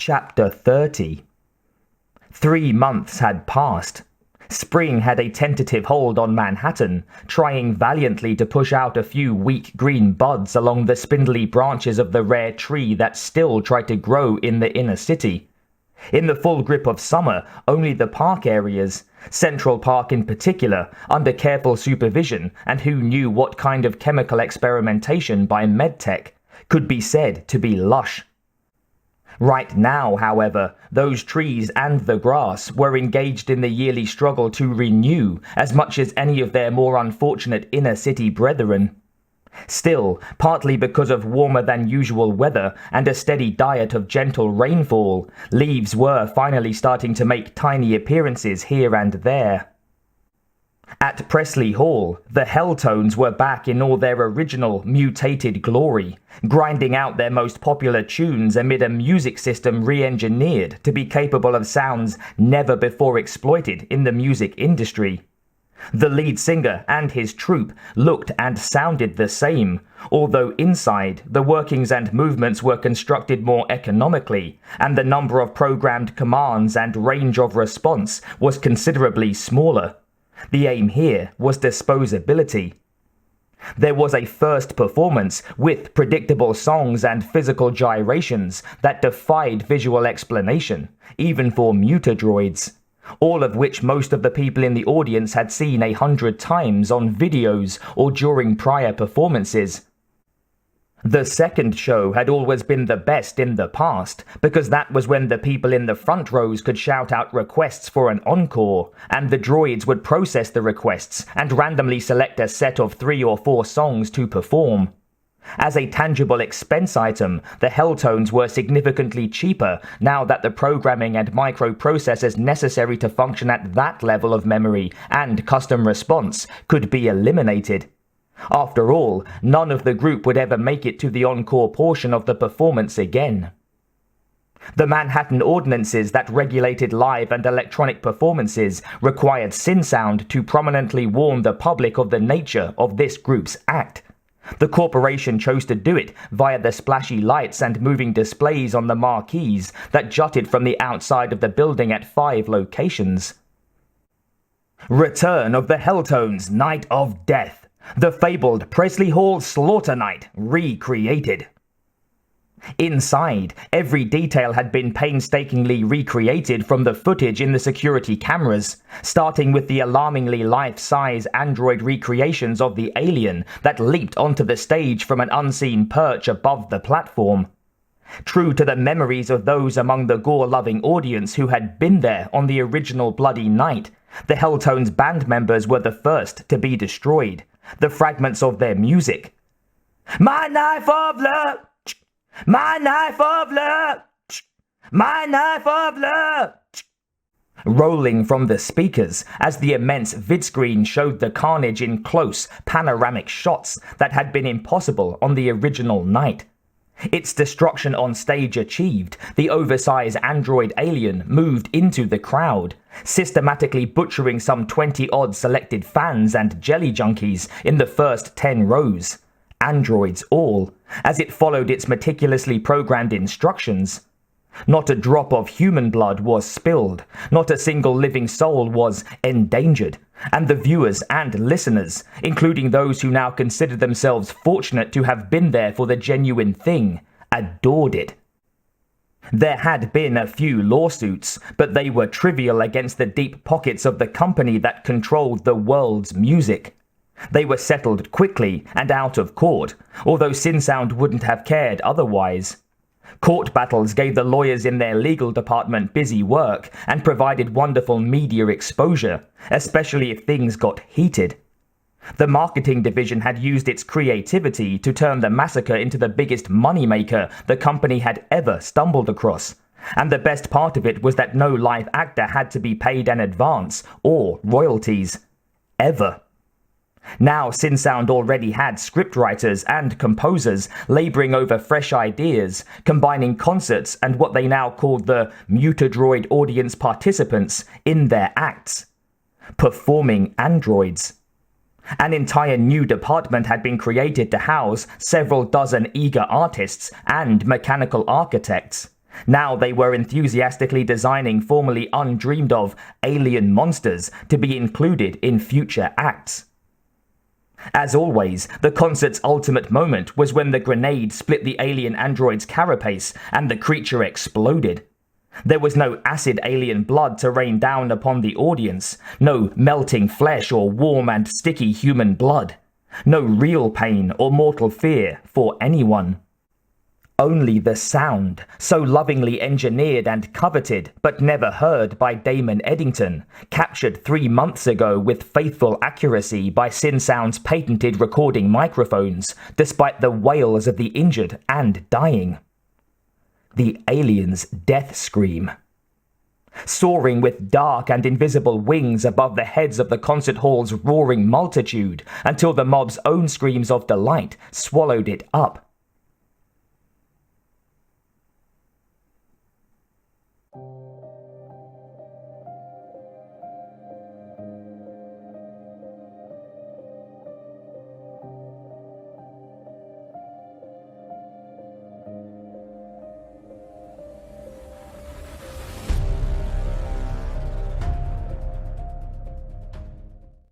Chapter 30. 3 months had passed. Spring had a tentative hold on Manhattan, trying valiantly to push out a few weak green buds along the spindly branches of the rare tree that still tried to grow in the inner city. In the full grip of summer, only the park areas, Central Park in particular, under careful supervision and who knew what kind of chemical experimentation by medtech, could be said to be lush. Right now, however, those trees and the grass were engaged in the yearly struggle to renew as much as any of their more unfortunate inner city brethren. Still, partly because of warmer than usual weather and a steady diet of gentle rainfall, leaves were finally starting to make tiny appearances here and there. At Presley Hall, the Helltones were back in all their original, mutated glory, grinding out their most popular tunes amid a music system re-engineered to be capable of sounds never before exploited in the music industry. The lead singer and his troupe looked and sounded the same, although inside, the workings and movements were constructed more economically, and the number of programmed commands and range of response was considerably smaller. The aim here was disposability. There was a first performance with predictable songs and physical gyrations that defied visual explanation, even for mutadroids, all of which most of the people in the audience had seen 100 times on videos or during prior performances. The second show had always been the best in the past, because that was when the people in the front rows could shout out requests for an encore, and the droids would process the requests and randomly select a set of 3 or 4 songs to perform. As a tangible expense item, the Helltones were significantly cheaper now that the programming and microprocessors necessary to function at that level of memory and custom response could be eliminated. After all, none of the group would ever make it to the encore portion of the performance again. The Manhattan ordinances that regulated live and electronic performances required SynSound to prominently warn the public of the nature of this group's act. The corporation chose to do it via the splashy lights and moving displays on the marquees that jutted from the outside of the building at 5 locations. Return of the Helltones, Night of Death. The fabled Presley Hall Slaughter Night recreated. Inside, every detail had been painstakingly recreated from the footage in the security cameras, starting with the alarmingly life-size android recreations of the alien that leaped onto the stage from an unseen perch above the platform. True to the memories of those among the gore-loving audience who had been there on the original bloody night, the Helltones band members were the first to be destroyed. The fragments of their music. My knife of love, my knife of love, my knife of love, rolling from the speakers as the immense vidscreen showed the carnage in close, panoramic shots that had been impossible on the original night. Its destruction on stage achieved, the oversized android alien moved into the crowd, systematically butchering some 20-odd selected fans and jelly junkies in the first 10 rows. Androids all, as it followed its meticulously programmed instructions. Not a drop of human blood was spilled, not a single living soul was endangered, and the viewers and listeners, including those who now considered themselves fortunate to have been there for the genuine thing, adored it. There had been a few lawsuits, but they were trivial against the deep pockets of the company that controlled the world's music. They were settled quickly and out of court, although SynSound wouldn't have cared otherwise. Court battles gave the lawyers in their legal department busy work and provided wonderful media exposure, especially if things got heated. The marketing division had used its creativity to turn the massacre into the biggest moneymaker the company had ever stumbled across, and the best part of it was that no live actor had to be paid an advance or royalties. Ever. Now SynSound already had scriptwriters and composers laboring over fresh ideas, combining concerts and what they now called the mutadroid audience participants in their acts. Performing androids. An entire new department had been created to house several dozen eager artists and mechanical architects. Now they were enthusiastically designing formerly undreamed of alien monsters to be included in future acts. As always, the concert's ultimate moment was when the grenade split the alien android's carapace and the creature exploded. There was no acid alien blood to rain down upon the audience, no melting flesh or warm and sticky human blood, no real pain or mortal fear for anyone. Only the sound, so lovingly engineered and coveted, but never heard by Damon Eddington, captured 3 months ago with faithful accuracy by SynSound's patented recording microphones, despite the wails of the injured and dying. The alien's death scream. Soaring with dark and invisible wings above the heads of the concert hall's roaring multitude, until the mob's own screams of delight swallowed it up.